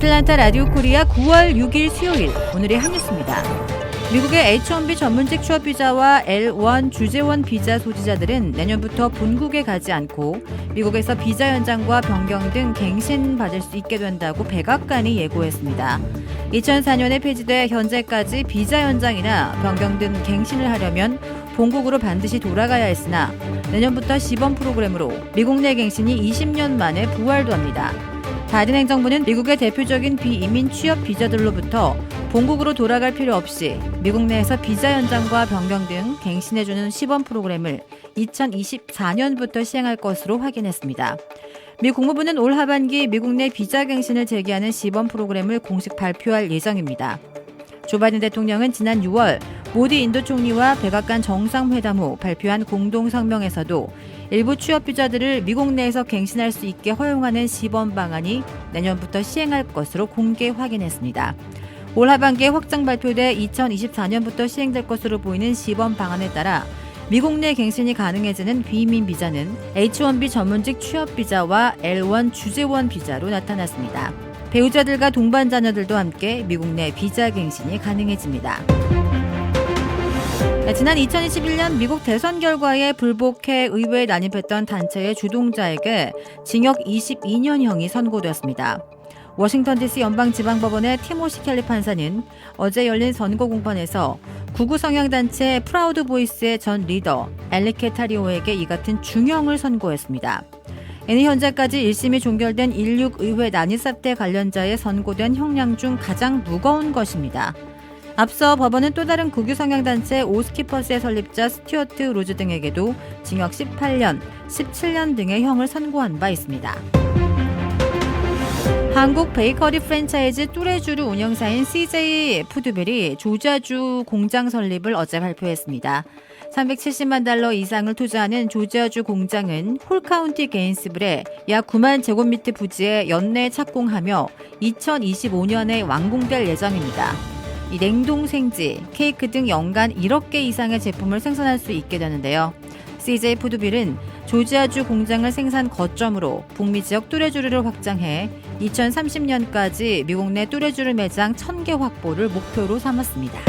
애틀란타 라디오 코리아 9월 6일 수요일 오늘의 핫뉴스입니다. 미국의 H-1B 전문직 취업 비자와 L-1 주재원 비자 소지자들은 내년부터 본국에 가지 않고 미국에서 비자 연장과 변경 등 갱신 받을 수 있게 된다고 백악관이 예고했습니다. 2004년에 폐지돼 현재까지 비자 연장이나 변경 등 갱신을 하려면 본국으로 반드시 돌아가야 했으나 내년부터 시범 프로그램으로 미국 내 갱신이 20년 만에 부활도 합니다. 바이든 행정부는 미국의 대표적인 비이민 취업 비자들로부터 본국으로 돌아갈 필요 없이 미국 내에서 비자 연장과 변경 등 갱신해주는 시범 프로그램을 2024년부터 시행할 것으로 확인했습니다. 미 국무부는 올 하반기 미국 내 비자 갱신을 제기하는 시범 프로그램을 공식 발표할 예정입니다. 조 바이든 대통령은 지난 6월 모디 인도 총리와 백악관 정상회담 후 발표한 공동 성명에서도 일부 취업 비자들을 미국 내에서 갱신할 수 있게 허용하는 시범 방안이 내년부터 시행할 것으로 공개 확인했습니다. 올 하반기에 확정 발표돼 2024년부터 시행될 것으로 보이는 시범 방안에 따라 미국 내 갱신이 가능해지는 비이민 비자는 H-1B 전문직 취업 비자와 L-1 주재원 비자로 나타났습니다. 배우자들과 동반 자녀들도 함께 미국 내 비자 갱신이 가능해집니다. 지난 2021년 미국 대선 결과에 불복해 의회에 난입했던 단체의 주동자에게 징역 22년형이 선고되었습니다. 워싱턴 DC 연방지방법원의 티모시 켈리 판사는 어제 열린 선고 공판에서 구구 성향단체 프라우드 보이스의 전 리더 엘리케 타리오에게 이 같은 중형을 선고했습니다. 이는 현재까지 1심이 종결된 16 의회 난입 사태 관련자에 선고된 형량 중 가장 무거운 것입니다. 앞서 법원은 또 다른 국유 성향단체 오스키퍼스의 설립자 스튜어트 로즈 등에게도 징역 18년, 17년 등의 형을 선고한 바 있습니다. 한국 베이커리 프랜차이즈 뚜레쥬르 운영사인 CJ 푸드빌이 조지아주 공장 설립을 어제 발표했습니다. 370만 달러 이상을 투자하는 조지아주 공장은 홀카운티 게인스빌에 약 9만 제곱미터 부지에 연내 착공하며 2025년에 완공될 예정입니다. 이 냉동 생지, 케이크 등 연간 1억 개 이상의 제품을 생산할 수 있게 되는데요. CJ 푸드빌은 조지아주 공장을 생산 거점으로 북미 지역 뚜레쥬르를 확장해 2030년까지 미국 내 뚜레쥬르 매장 1000개 확보를 목표로 삼았습니다.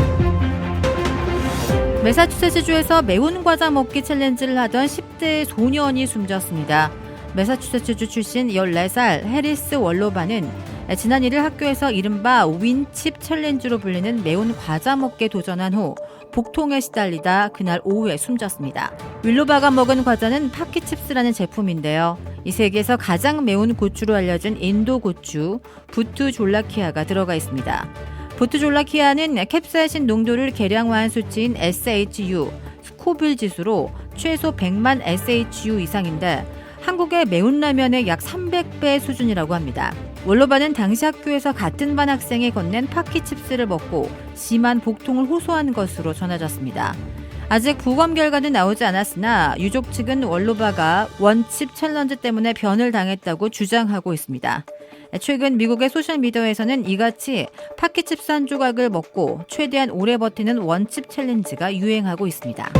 매사추세츠주에서 매운 과자 먹기 챌린지를 하던 10대 소년이 숨졌습니다. 매사추세츠주 출신 14살 해리스 월로바는 지난 1일 학교에서 이른바 윈칩 챌린지로 불리는 매운 과자 먹기에 도전한 후 복통에 시달리다 그날 오후에 숨졌습니다. 윌로바가 먹은 과자는 파키칩스라는 제품인데요. 이 세계에서 가장 매운 고추로 알려진 인도 고추 부투졸라키아가 들어가 있습니다. 부투졸라키아는 캡사이신 농도를 계량화한 수치인 SHU, 스코빌 지수로 최소 100만 SHU 이상인데 한국의 매운 라면의 약 300배 수준이라고 합니다. 월로바는 당시 학교에서 같은 반 학생이 건넨 파키칩스를 먹고 심한 복통을 호소한 것으로 전해졌습니다. 아직 부검 결과는 나오지 않았으나 유족 측은 월로바가 원칩 챌린지 때문에 변을 당했다고 주장하고 있습니다. 최근 미국의 소셜미디어에서는 이같이 파키칩스 한 조각을 먹고 최대한 오래 버티는 원칩 챌린지가 유행하고 있습니다.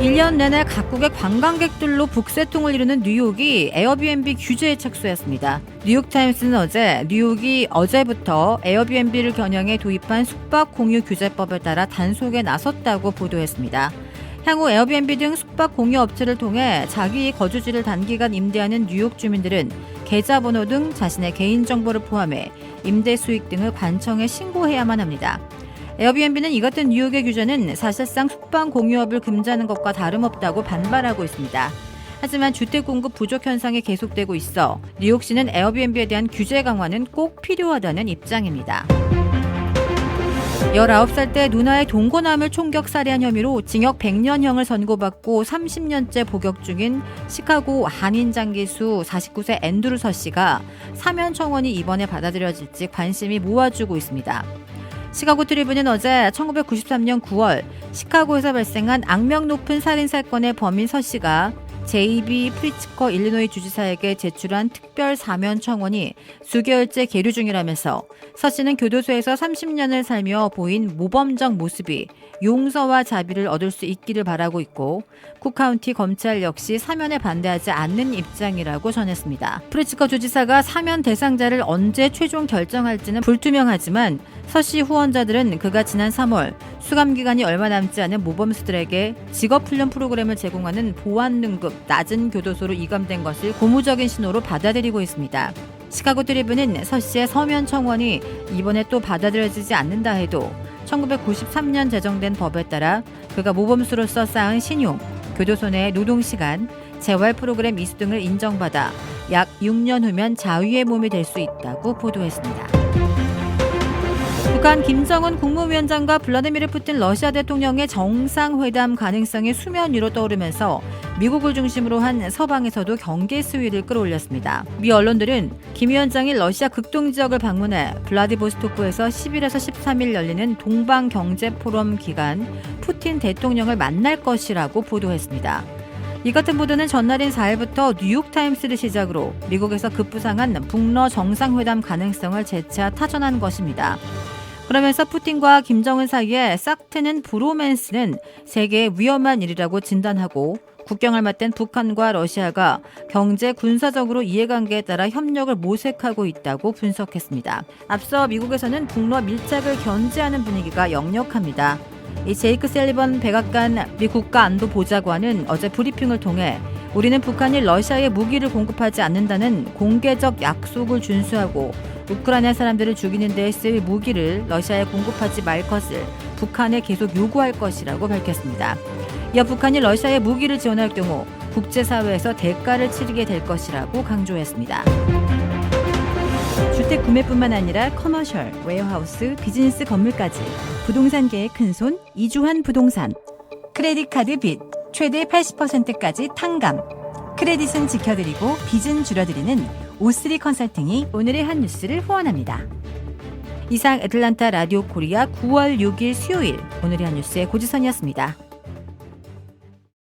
1년 내내 각국의 관광객들로 북새통을 이루는 뉴욕이 에어비앤비 규제에 착수했습니다. 뉴욕타임스는 어제 뉴욕이 어제부터 에어비앤비를 겨냥해 도입한 숙박 공유 규제법에 따라 단속에 나섰다고 보도했습니다. 향후 에어비앤비 등 숙박 공유 업체를 통해 자기 거주지를 단기간 임대하는 뉴욕 주민들은 계좌번호 등 자신의 개인정보를 포함해 임대 수익 등을 관청에 신고해야만 합니다. 에어비앤비는 이 같은 뉴욕의 규제는 사실상 숙박 공유업을 금지하는 것과 다름없다고 반발하고 있습니다. 하지만 주택 공급 부족 현상이 계속되고 있어 뉴욕시는 에어비앤비에 대한 규제 강화는 꼭 필요하다는 입장입니다. 19살 때 누나의 동거남을 총격 살해한 혐의로 징역 100년형을 선고받고 30년째 복역 중인 시카고 한인장 기수 49세 앤드루 서 씨가 사면 청원이 이번에 받아들여질지 관심이 모아지고 있습니다. 시카고 트리뷴은 어제 1993년 9월 시카고에서 발생한 악명 높은 살인사건의 범인 서 씨가 J.B. 프리츠커 일리노이 주지사에게 제출한 특별 사면 청원이 수개월째 계류 중이라면서 서 씨는 교도소에서 30년을 살며 보인 모범적 모습이 용서와 자비를 얻을 수 있기를 바라고 있고 쿡카운티 검찰 역시 사면에 반대하지 않는 입장이라고 전했습니다. 프리츠커 주지사가 사면 대상자를 언제 최종 결정할지는 불투명하지만 서 씨 후원자들은 그가 지난 3월 수감기간이 얼마 남지 않은 모범수들에게 직업훈련 프로그램을 제공하는 보안 등급 낮은 교도소로 이감된 것을 고무적인 신호로 받아들이고 있습니다. 시카고 트리뷴은 서 씨의 서면 청원이 이번에 또 받아들여지지 않는다 해도 1993년 제정된 법에 따라 그가 모범수로서 쌓은 신용, 교도소 내 노동시간, 재활 프로그램 이수 등을 인정받아 약 6년 후면 자유의 몸이 될 수 있다고 보도했습니다. 북한 김정은 국무위원장과 블라디미르 푸틴 러시아 대통령의 정상회담 가능성이 수면 위로 떠오르면서 미국을 중심으로 한 서방에서도 경계 수위를 끌어올렸습니다. 미 언론들은 김 위원장이 러시아 극동 지역을 방문해 블라디보스토크에서 10일에서 13일 열리는 동방경제포럼 기간 푸틴 대통령을 만날 것이라고 보도했습니다. 이 같은 보도는 전날인 4일부터 뉴욕타임스를 시작으로 미국에서 급부상한 북러 정상회담 가능성을 재차 타전한 것입니다. 그러면서 푸틴과 김정은 사이에 싹트는 브로맨스는 세계의 위험한 일이라고 진단하고 국경을 맞댄 북한과 러시아가 경제, 군사적으로 이해관계에 따라 협력을 모색하고 있다고 분석했습니다. 앞서 미국에서는 북러 밀착을 견제하는 분위기가 역력합니다. 이 제이크 셀리번 백악관 미 국가안보보좌관은 어제 브리핑을 통해 우리는 북한이 러시아에 무기를 공급하지 않는다는 공개적 약속을 준수하고 우크라이나 사람들을 죽이는 데 쓸 무기를 러시아에 공급하지 말 것을 북한에 계속 요구할 것이라고 밝혔습니다. 이어 북한이 러시아에 무기를 지원할 경우 국제사회에서 대가를 치르게 될 것이라고 강조했습니다. 주택 구매뿐만 아니라 커머셜, 웨어하우스, 비즈니스 건물까지 부동산계의 큰손 이주환 부동산. 크레딧 카드 빚 최대 80%까지 탕감. 크레딧은 지켜드리고 빚은 줄여드리는 O3 컨설팅이 오늘의 한 뉴스를 후원합니다. 이상 애틀란타 라디오 코리아 9월 6일 수요일 오늘의 한 뉴스의 고지선이었습니다.